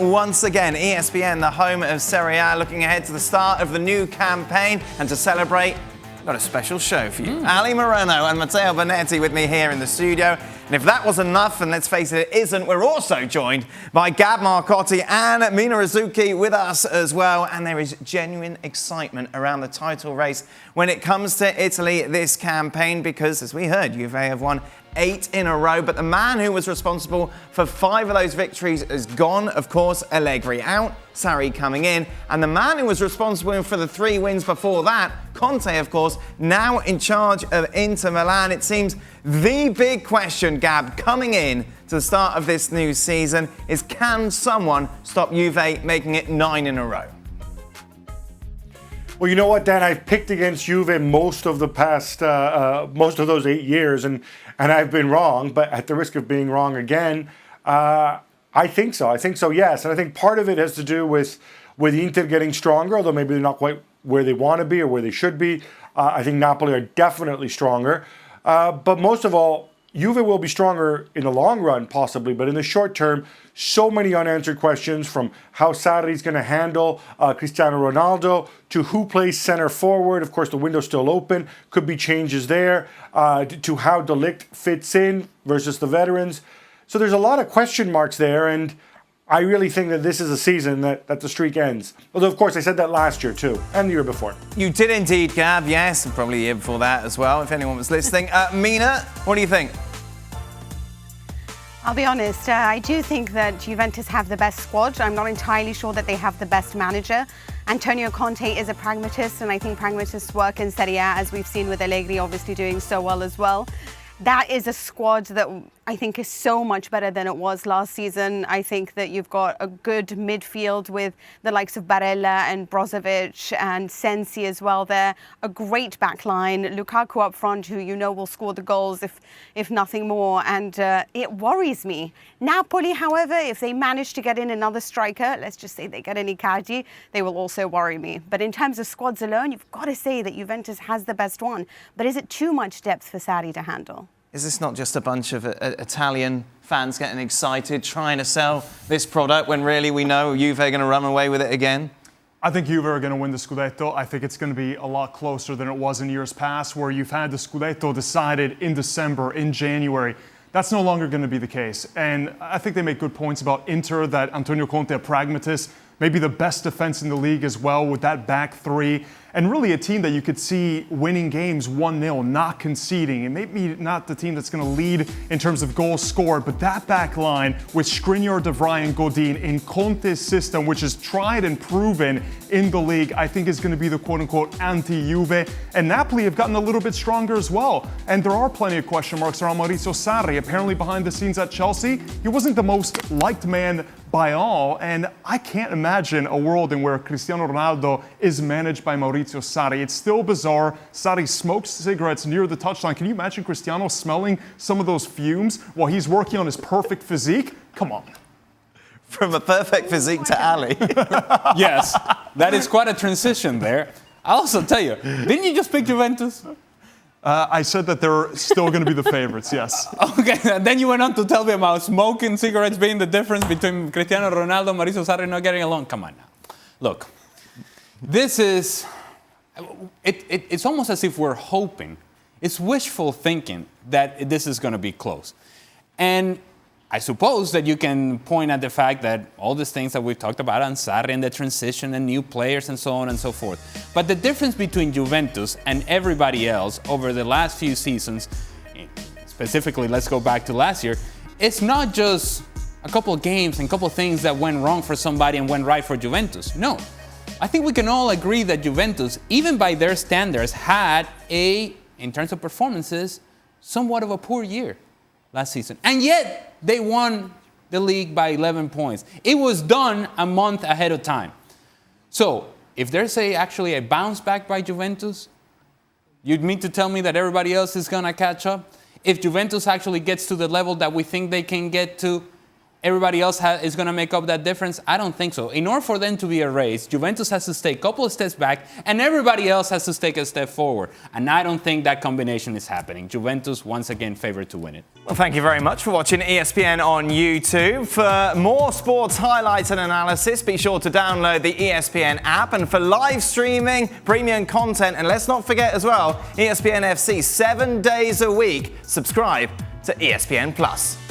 Once again, ESPN, the home of Serie A, looking ahead to the start of the new campaign. And to celebrate, I've got a special show for you. Ali Moreno and Matteo Bonetti with me here in the studio. And if that was enough, and let's face it, it isn't, we're also joined by Gab Marcotti and Mina Rzouki with us as well. And there is genuine excitement around the title race when it comes to Italy this campaign, because as we heard, Juve have won 8 in a row, but the man who was responsible for 5 of those victories is gone. Of course, Allegri out, Sarri coming in, and the man who was responsible for the 3 wins before that, Conte, of course, now in charge of Inter Milan. It seems the big question, Gab, coming in to the start of this new season is, can someone stop Juve making it 9 in a row? Well, you know what, Dan? I've picked against Juve most of the past, most of those 8 years, and I've been wrong. But at the risk of being wrong again, I think so. I think so, yes. And I think part of it has to do with Inter getting stronger, although maybe they're not quite where they want to be or where they should be. I think Napoli are definitely stronger. But most of all, Juve will be stronger in the long run, possibly, but in the short term, so many unanswered questions, from how Sarri's going to handle Cristiano Ronaldo to who plays center forward. Of course, the window's still open. Could be changes there. To how De Ligt fits in versus the veterans. So there's a lot of question marks there, and I really think that this is a season that the streak ends. Although, of course, I said that last year too, and the year before. You did indeed, Gab, yes, and probably the year before that as well, if anyone was listening. Mina, what do you think? I'll be honest, I do think that Juventus have the best squad. I'm not entirely sure that they have the best manager. Antonio Conte is a pragmatist, and I think pragmatists work in Serie A, as we've seen with Allegri obviously doing so well as well. That is a squad that I think is so much better than it was last season. I think that you've got a good midfield with the likes of Barella and Brozovic and Sensi as well there. A great back line. Lukaku up front, who you know will score the goals if nothing more. And it worries me. Napoli, however, if they manage to get in another striker, let's just say they get an Icardi, they will also worry me. But in terms of squads alone, you've got to say that Juventus has the best one. But is it too much depth for Sarri to handle? Is this not just a bunch of Italian fans getting excited, trying to sell this product when really we know Juve are going to run away with it again? I think Juve are going to win the Scudetto. I think it's going to be a lot closer than it was in years past, where you've had the Scudetto decided in December, in January. That's no longer going to be the case. And I think they make good points about Inter, that Antonio Conte, a pragmatist, maybe the best defense in the league as well with that back three. And really a team that you could see winning games 1-0, not conceding. And maybe not the team that's going to lead in terms of goals scored, but that back line with Skriniar, De Vrij, and Godin in Conte's system, which is tried and proven in the league, I think is going to be the quote-unquote anti-Juve. And Napoli have gotten a little bit stronger as well. And there are plenty of question marks around Maurizio Sarri. Apparently behind the scenes at Chelsea, he wasn't the most liked man by all, and I can't imagine a world in where Cristiano Ronaldo is managed by Maurizio Sarri. It's still bizarre. Sarri smokes cigarettes near the touchline. Can you imagine Cristiano smelling some of those fumes while he's working on his perfect physique? Come on. From a perfect physique to Ali. Yes, that is quite a transition there. I'll also tell you, didn't you just pick Juventus? I said that they're still going to be the favorites, yes. Okay, and then you went on to tell me about smoking cigarettes being the difference between Cristiano Ronaldo and Maurizio Sarri not getting along. Come on now. Look, this is, it's almost as if we're hoping, it's wishful thinking that this is going to be close. And I suppose that you can point at the fact that all these things that we've talked about on Sarri and the transition and new players and so on and so forth. But the difference between Juventus and everybody else over the last few seasons, specifically let's go back to last year, it's not just a couple of games and a couple of things that went wrong for somebody and went right for Juventus. No. I think we can all agree that Juventus, even by their standards, had in terms of performances, somewhat of a poor year last season. And yet, they won the league by 11 points. It was done a month ahead of time. So, if there's actually a bounce back by Juventus, you'd mean to tell me that everybody else is going to catch up? If Juventus actually gets to the level that we think they can get to, everybody else is going to make up that difference? I don't think so. In order for them to be erased, Juventus has to take a couple of steps back, and everybody else has to take a step forward. And I don't think that combination is happening. Juventus, once again, favored to win it. Well, thank you very much for watching ESPN on YouTube. For more sports highlights and analysis, be sure to download the ESPN app. And for live streaming, premium content, and let's not forget as well, ESPNFC 7 days a week. Subscribe to ESPN+.